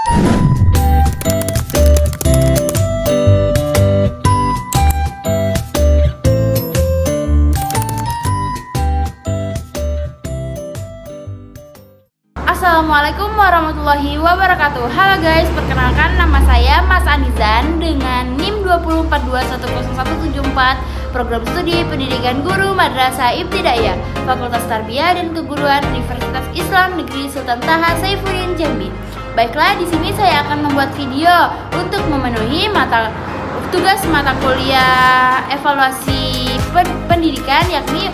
Assalamualaikum warahmatullahi wabarakatuh. Halo guys, perkenalkan nama saya Mas Anizan dengan NIM 204210174, Program Studi Pendidikan Guru Madrasah Ibtidaiyah, Fakultas Tarbiyah dan Keguruan Universitas Islam Negeri Sultan Taha Saifuddin Jambi. Baiklah, di sini saya akan membuat video untuk memenuhi tugas mata kuliah evaluasi pendidikan, yakni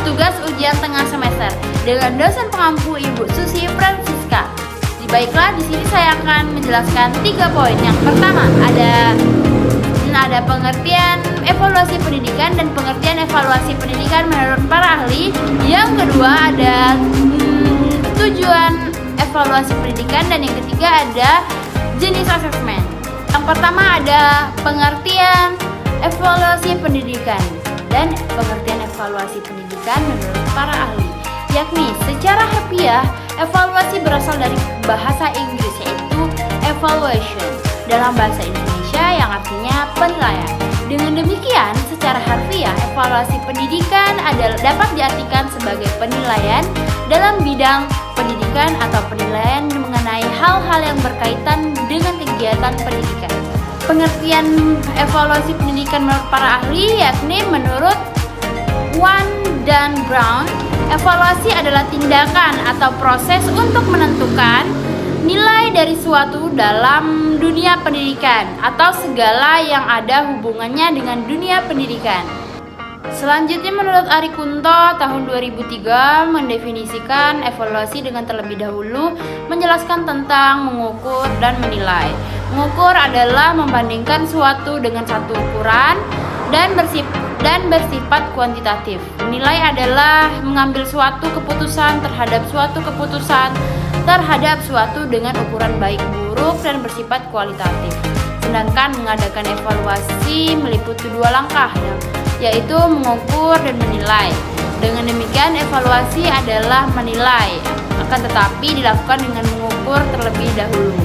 tugas ujian tengah semester dengan dosen pengampu Ibu Susi Francisca. Baiklah, di sini saya akan menjelaskan 3 poin. Yang pertama ada pengertian evaluasi pendidikan dan pengertian evaluasi pendidikan menurut para ahli. Yang kedua ada tujuan evaluasi pendidikan, dan yang ketiga ada jenis asesmen. Yang pertama ada pengertian evaluasi pendidikan dan pengertian evaluasi pendidikan menurut para ahli, yakni secara harfiah evaluasi berasal dari bahasa Inggris yaitu evaluation dalam bahasa Indonesia yang artinya penilaian. Dengan demikian, secara harfiah evaluasi pendidikan dapat diartikan sebagai penilaian dalam bidang pendidikan atau penilaian mengenai hal-hal yang berkaitan dengan kegiatan pendidikan. Pengertian evaluasi pendidikan menurut para ahli yakni menurut Wan dan Brown, evaluasi adalah tindakan atau proses untuk menentukan nilai dari suatu dalam dunia pendidikan atau segala yang ada hubungannya dengan dunia pendidikan. Selanjutnya, menurut Ari Kunto tahun 2003 mendefinisikan evaluasi dengan terlebih dahulu menjelaskan tentang mengukur dan menilai. Mengukur adalah membandingkan suatu dengan satu ukuran dan bersifat kuantitatif. Menilai adalah mengambil suatu keputusan terhadap suatu dengan ukuran baik buruk dan bersifat kualitatif. Sedangkan mengadakan evaluasi meliputi 2 langkah, yaitu mengukur dan menilai. Dengan demikian, evaluasi adalah menilai, akan tetapi dilakukan dengan mengukur terlebih dahulu.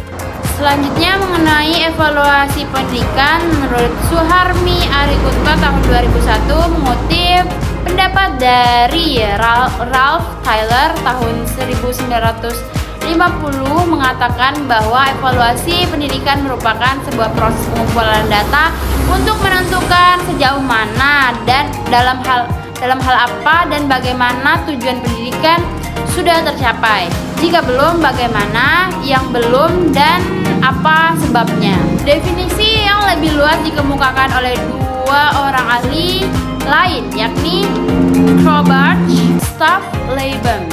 Selanjutnya, mengenai evaluasi pendidikan, menurut Suharmi Ari Kunto tahun 2001 mengutip pendapat dari Ralph Tyler tahun 1950 mengatakan bahwa evaluasi pendidikan merupakan sebuah proses pengumpulan data untuk menentukan sejauh mana dan dalam hal apa dan bagaimana tujuan pendidikan sudah tercapai. Jika belum, bagaimana yang belum dan apa sebabnya. Definisi yang lebih luas dikemukakan oleh 2 orang ahli lain, yakni Crowbarch, Staff-Leibem.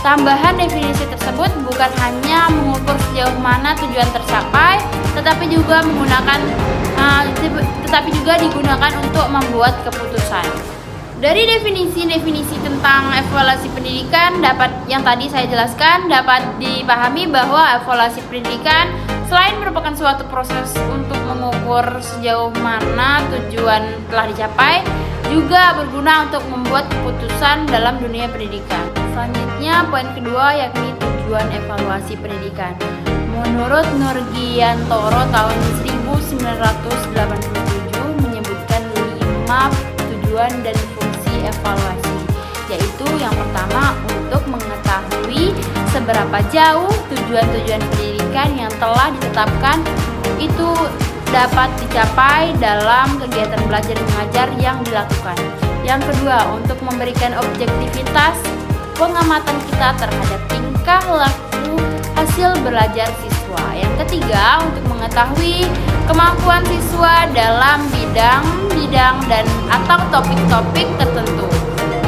Tambahan definisi tersebut bukan hanya mengukur sejauh mana tujuan tercapai, tetapi juga digunakan untuk membuat keputusan. Dari definisi tentang evaluasi pendidikan yang tadi saya jelaskan, dapat dipahami bahwa evaluasi pendidikan selain merupakan suatu proses untuk mengukur sejauh mana tujuan telah dicapai, juga berguna untuk membuat keputusan dalam dunia pendidikan. Selanjutnya, poin kedua yakni tujuan evaluasi pendidikan. Menurut Nurgiantoro tahun 1987 menyebutkan 5 tujuan dan fungsi evaluasi, yaitu yang pertama untuk mengetahui seberapa jauh tujuan-tujuan pendidikan yang telah ditetapkan itu dapat dicapai dalam kegiatan belajar mengajar yang dilakukan. Yang kedua, untuk memberikan objektivitas pengamatan kita terhadap tingkah laku hasil belajar siswa. Yang ketiga, untuk mengetahui kemampuan siswa dalam bidang dan atau topik-topik tertentu.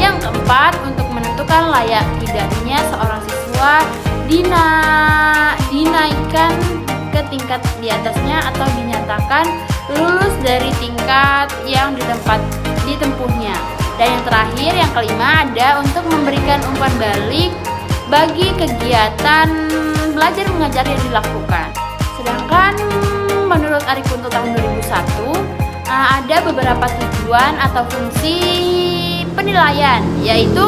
Yang keempat, untuk menentukan layak tidaknya seorang siswa dinaikkan ke tingkat di atasnya atau dinyatakan lulus dari tingkat yang ditempuhnya. Dan yang terakhir, yang kelima, ada untuk memberikan umpan balik bagi kegiatan belajar mengajar yang dilakukan. Sedangkan menurut Ari Kunto tahun 2001 ada beberapa tujuan atau fungsi penilaian, yaitu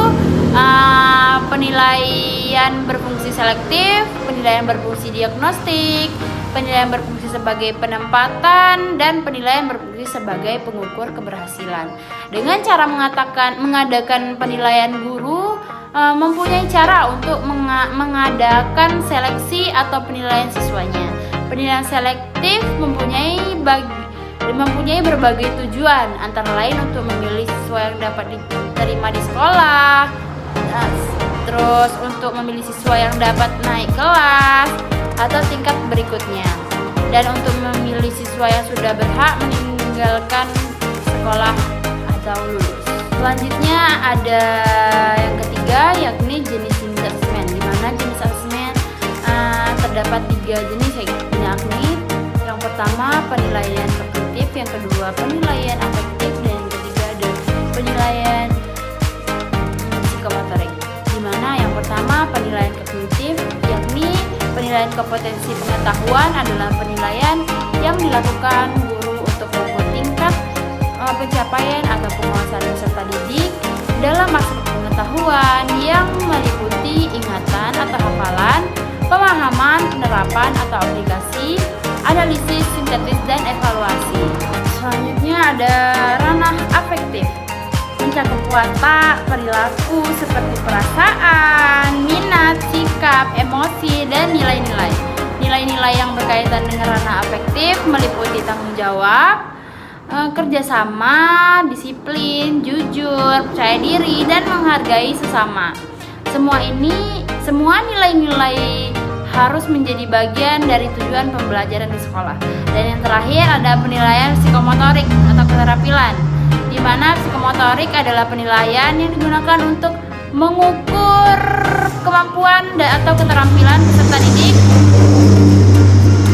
penilaian berfungsi selektif, penilaian berfungsi diagnostik, penilaian berfungsi sebagai penempatan, dan penilaian berfungsi sebagai pengukur keberhasilan. Dengan cara mengadakan penilaian, guru mempunyai cara untuk mengadakan seleksi atau penilaian siswanya. Penilaian selektif mempunyai berbagai tujuan, antara lain untuk memilih siswa yang dapat diterima di sekolah, terus untuk memilih siswa yang dapat naik kelas atau tingkat berikutnya, dan untuk memilih siswa yang sudah berhak meninggalkan sekolah atau lulus. Selanjutnya ada yang ketiga, yakni jenis asesmen, di mana jenis asesmen terdapat 3 jenis, yakni yang pertama penilaian kognitif, yang kedua penilaian afektif, dan yang ketiga ada penilaian psikomotorik. Di mana yang pertama penilaian kognitif, yakni penilaian kompetensi pengetahuan, adalah penilaian yang dilakukan guru untuk mengukur tingkat pencapaian atau penguasaan peserta didik dalam maksud pengetahuan yang meliputi ingatan atau hafalan, pemahaman, penerapan atau aplikasi, analisis, sintetis, dan evaluasi. Selanjutnya ada ranah afektif, mencakup watak, perilaku seperti perasaan, minat, sikap, emosi, dan nilai-nilai. Nilai-nilai yang berkaitan dengan ranah afektif meliputi tanggung jawab, kerjasama, disiplin, jujur, percaya diri, dan menghargai sesama. Semua nilai-nilai harus menjadi bagian dari tujuan pembelajaran di sekolah. Dan yang terakhir ada penilaian psikomotorik atau keterampilan, di mana psikomotorik adalah penilaian yang digunakan untuk mengukur kemampuan atau keterampilan peserta didik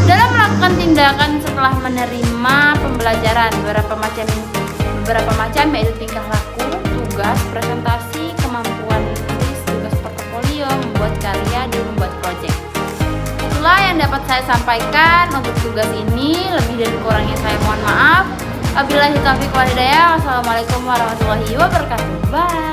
dalam melakukan tindakan setelah menerima pembelajaran. Beberapa macam yaitu tingkah laku, tugas, presentasi, kemampuan tulis, tugas portofolio, membuat karya, dan membuat proyek. Itulah yang dapat saya sampaikan untuk tugas ini. Lebih dan kurangnya saya mohon maaf. Wabillahi taufiq wal hidayah. Wassalamualaikum warahmatullahi wabarakatuh. Bye.